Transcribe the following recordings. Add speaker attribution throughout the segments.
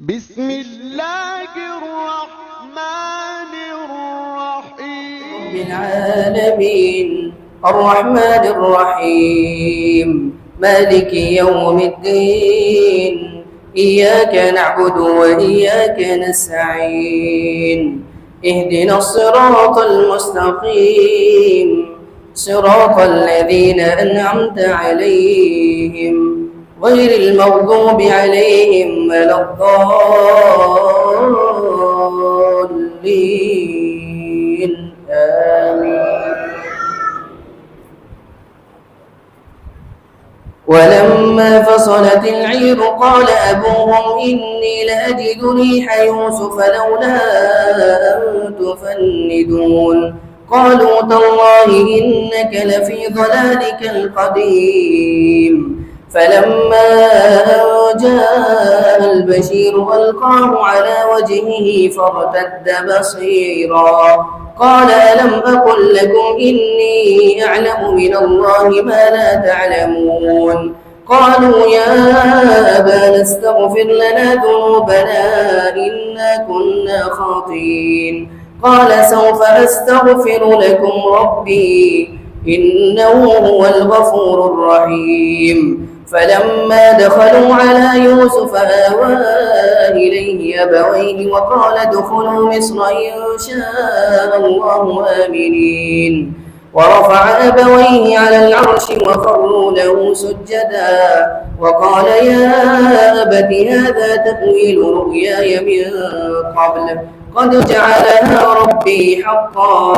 Speaker 1: بسم الله الرحمن الرحيم
Speaker 2: رب العالمين الرحمن الرحيم مالك يوم الدين إياك نعبد وإياك نستعين اهدنا الصراط المستقيم صراط الذين أنعمت عليهم غير المغضوب عليهم ولا الضالين آمين. ولما فصلت العير قال أبوهم إني لأجد ريح يوسف لولا أن تفندون قالوا تالله إنك لفي ضلالك القديم فلما جاء البشير ألقاه على وجهه فارتد بصيرا قال ألم أقل لكم إني أعلم من الله ما لا تعلمون قالوا يا أبانا استغفر لنا ذنوبنا إنا كنا خاطئين قال سوف أستغفر لكم ربي إنه هو الغفور الرحيم فلما دخلوا على يوسف آوى إليه أبويه وقال ادخلوا مصر إن شاء الله آمنين ورفع أبويه على العرش وخروا له سجدا وقال يا أبت هذا تأويل رؤياي من قبل قد جعلها ربي حقا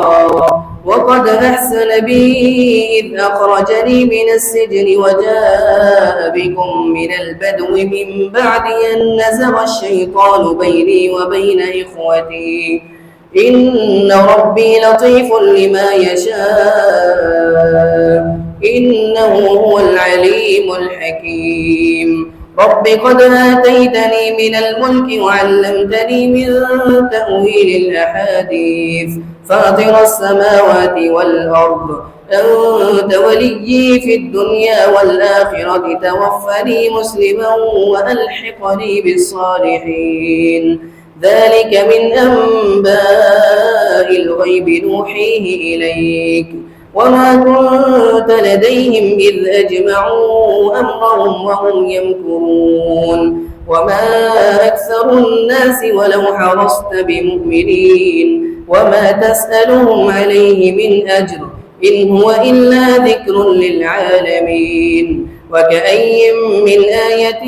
Speaker 2: وقد أحسن بي إذ أخرجني من السجن وجاء بكم من البدو من بعد أن نزغ الشيطان بيني وبين إخوتي إن ربي لطيف لما يشاء إنه هو العليم الحكيم رب قد آتيتني من الملك وعلمتني من تأويل الأحاديث فاطر السماوات والأرض أنت وليي في الدنيا والآخرة توفني مسلما وألحقني بالصالحين ذلك من أنباء الغيب نوحيه إليك وما كنت لديهم إذ أجمعوا أمرهم وهم يمكرون وما أكثر الناس ولو حرصت بمؤمنين وما تسألهم عليه من أجر إن هو إلا ذكر للعالمين وكأي من آية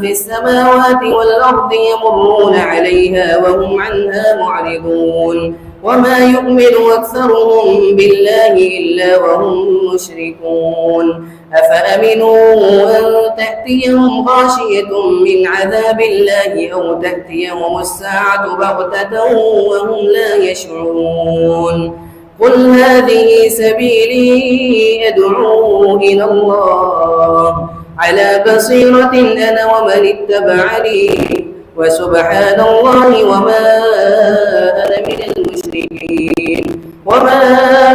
Speaker 2: في السماوات والأرض يمرون عليها وهم عنها معرضون وما يؤمن أكثرهم بالله إلا وهم مشركون أفأمنوا أن تأتيهم غاشية من عذاب الله أو تأتيهم الساعة بغتة وهم لا يشعرون قل هذه سبيلي أدعو إلى الله على بصيرة أنا ومن اتبعني وسبحان الله وما أنا من المشركين وما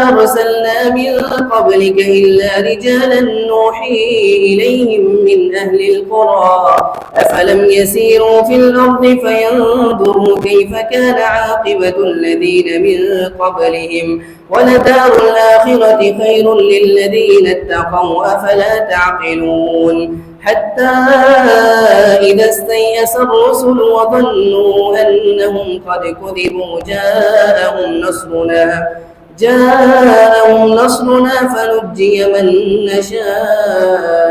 Speaker 2: أرسلنا من قبلك إلا رجالا نوحي إليهم من أهل القرى أفلم يسيروا في الأرض فينظروا كيف كان عاقبة الذين من قبلهم ولدار الآخرة خير للذين اتقوا أفلا تعقلون حتى إذا استيأس الرسل وظنوا أنهم قد كذبوا جاءهم نصرنا فنجي من نشاء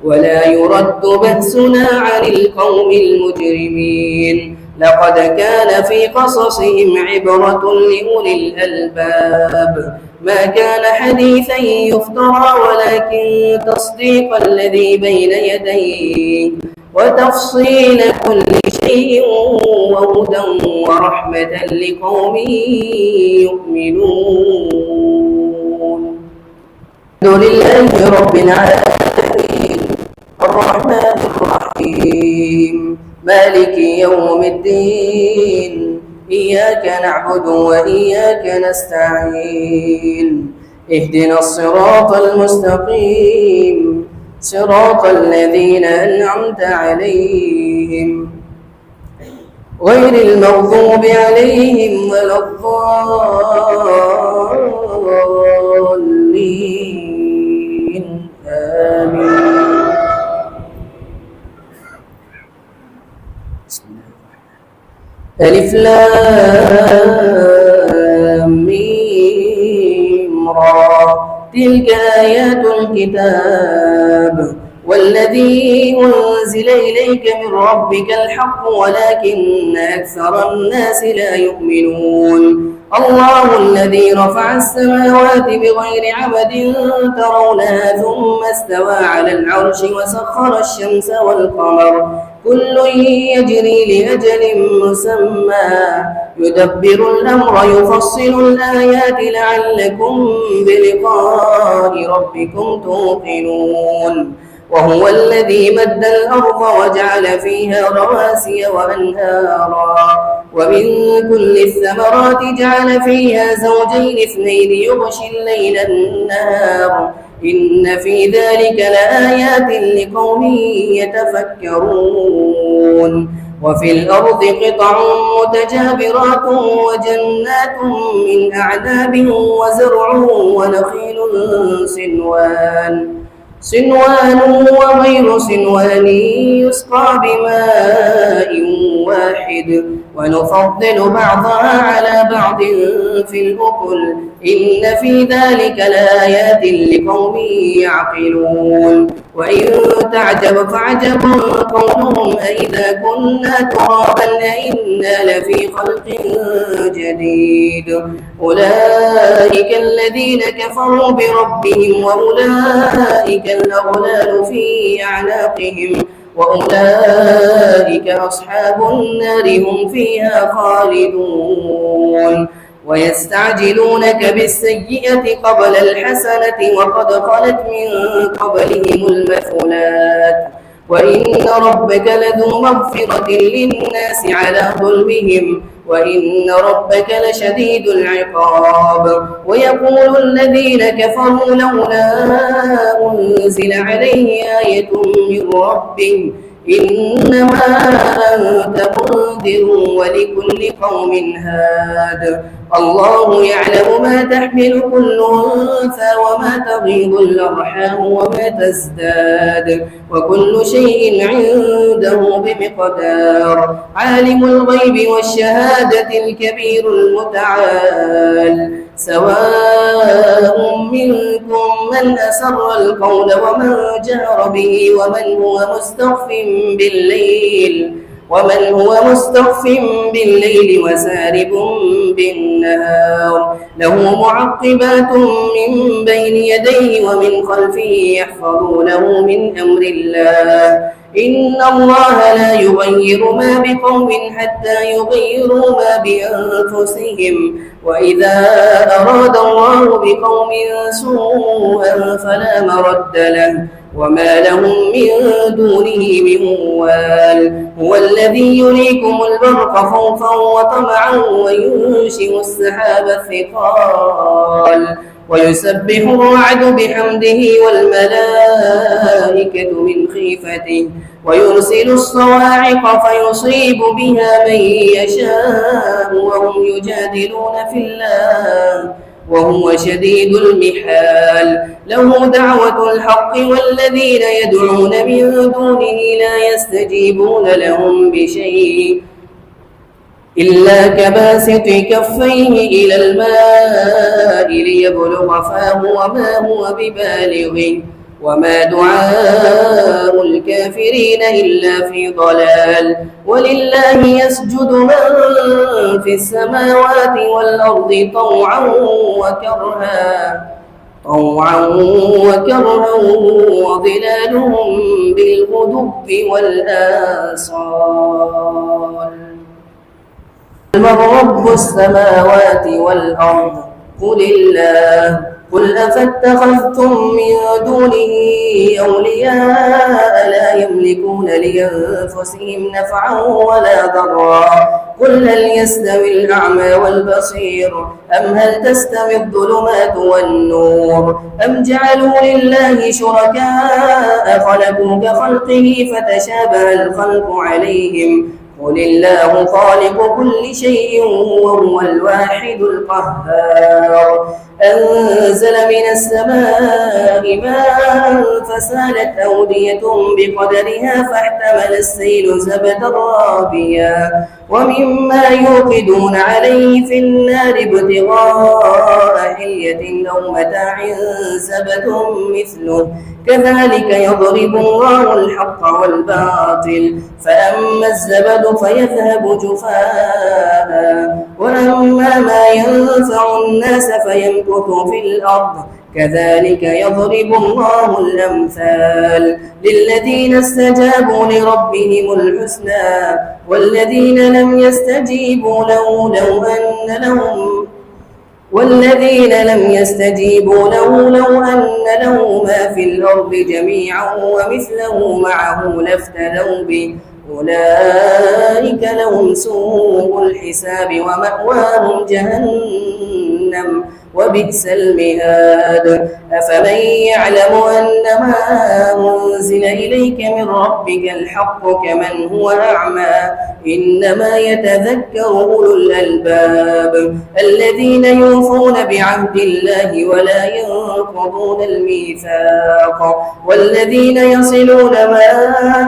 Speaker 2: ولا يرد بأسنا عن القوم المجرمين لقد كان في قصصهم عبرة لأولي الألباب ما كان حديثا يفترى ولكن تصديق الذي بين يديه وتفصيل كل شيء وهدى ورحمة لقوم يؤمنون الحمد لله رب العالمين الرحمن الرحيم مالك يوم الدين إياك نعبد وإياك نستعين اهدنا الصراط المستقيم صراط الذين أنعمت عليهم ربهم غير المغضوب عليهم ولا الضالين آمين. ألف لام ميم را تلك آيات الكتاب والذي أنزل إليك من ربك الحق ولكن أكثر الناس لا يؤمنون. الله الذي رفع السماوات بغير عمد ترونها ثم استوى على العرش وسخر الشمس والقمر كل يجري لأجل مسمى يدبر الأمر يفصل الآيات لعلكم بلقاء ربكم توقنون. وهو الذي مد الأرض وجعل فيها رواسي وأنهارا ومن كل الثمرات جعل فيها زوجين اثنين يغشي الليل النهار إن في ذلك لآيات لقوم يتفكرون. وفي الأرض قطع متجابرات وجنات من أعناب وزرع ونخيل صنوان وغير صنوان يسقى بماء واحد ونفضل بعضها على بعض في الأكل إن في ذلك لآيات لقوم يعقلون. وإن تعجب فعجب قولهم أئذا كنا ترابا أئنا لفي خلق جديد أولئك الذين كفروا بربهم وأولئك الأغلال في أعناقهم وأولئك أصحاب النار هم فيها خالدون. ويستعجلونك بالسيئة قبل الحسنة وقد خلت من قبلهم المثلات وإن ربك لذو مغفرة للناس على ظلمهم وإن ربك لشديد العقاب. ويقول الذين كفروا لولا أنزل عليه آية من ربه إنما أنت منذر ولكل قوم هاد الله يعلم ما تحمل كل أنثى وما تغيض الأرحام وما تزداد وكل شيء عنده بمقدار. عالم الغيب والشهادة الكبير المتعال سواء منكم من أسر القول ومن جهر به ومن هو مستخف بالليل وسارب بالنهار له معقبات من بين يديه ومن خلفه يحفظونه من أمر الله إن الله لا يغير ما بقوم حتى يغيروا ما بأنفسهم وإذا أراد الله بقوم سوءا فلا مرد له وما لهم من دونه من وال. هو الذي يريكم البرق خوفا وطمعا وينشئ السحاب الثقال ويسبح الرعد بحمده والملائكة من خيفته ويرسل الصواعق فيصيب بها من يشاء وهم يجادلون في الله وهو شديد المحال. له دعوة الحق والذين يدعون من دونه لا يستجيبون لهم بشيء إلا كباسط كفيه إلى الماء ليبلغ فاه وما هو ببالغه وما دعاء الكافرين إلا في ضلال. ولله يسجد من في السماوات والأرض طوعا وكرها وظلالهم بالغدو والآصال. من رب السماوات والأرض قل الله قل أفاتخذتم من دونه أولياء لا يملكون لأنفسهم نفعا ولا ضرا قل هل يستوي الأعمى والبصير أم هل تستوي الظلمات والنور أم جعلوا لله شركاء خلقوا كخلقه فتشابه الخلق عليهم قل الله خالق كل شيء وهو الواحد القهار أنزل من السماء ماء فسالت أودية بقدرها فاحتمل السيل زبدا رابيا ومما يوقدون عليه في النار ابتغاء حلية أو متاع زبد مثله كذلك يضرب الله الحق والباطل فأما الزبد فيذهب جفاء وأما ما ينفع الناس فيمكث في الأرض كذلك يضرب الله الأمثال للذين استجابوا لربهم الحسنى والذين لم يستجيبوا له لو أن له ما في الأرض جميعا ومثله معه لافتدوا به أولئك لهم سوء الحساب ومأواهم جهنم وبئس المهاد أفمن يعلم أنما أنزل إليك من ربك الحق كمن هو أعمى إنما يتذكر أولو الألباب الذين يوفون بعهد الله ولا ينقضون الميثاق والذين يصلون ما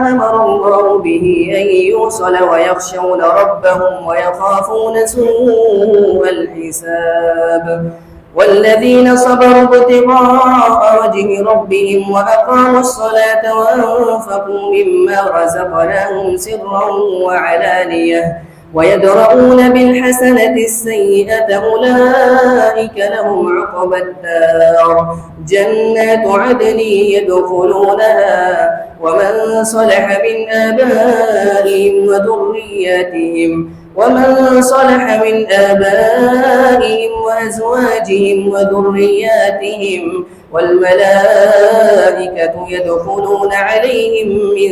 Speaker 2: أمر الله به أن يوصل ويخشون ربهم ويخافون سوء الحساب والذين صبروا ابتغاء وجه ربهم وأقاموا الصلاة وأنفقوا مما رزقناهم سرا وعلانية ويدرؤون بالحسنة السيئة أولئك لهم عقبى الدار جنات عدن يدخلونها ومن صلح من آبائهم وأزواجهم وذرياتهم والملائكة يدخلون عليهم من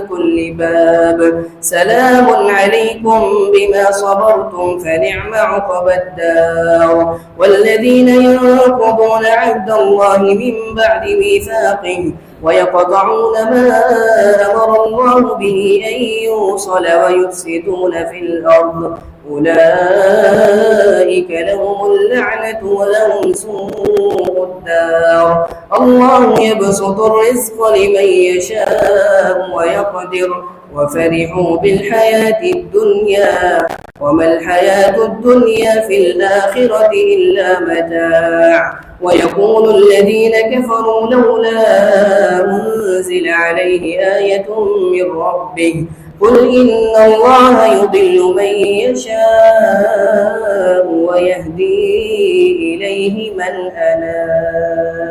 Speaker 2: كل باب سلام عليكم بما صبرتم فنعم عقبى الدار والذين ينقضون عهد الله من بعد ميثاقه ويقطعون ما أمر الله به أن يوصل ويفسدون في الأرض أولئك لهم اللعنة ولهم سوء الدار الله يبسط الرزق لمن يشاء ويقدر وفرحوا بالحياة الدنيا وما الحياة الدنيا في الآخرة إلا متاع ويقول الذين كفروا لولا أنزل عليه آية من ربه قل إن الله يضل من يشاء ويهدي إليه من أناب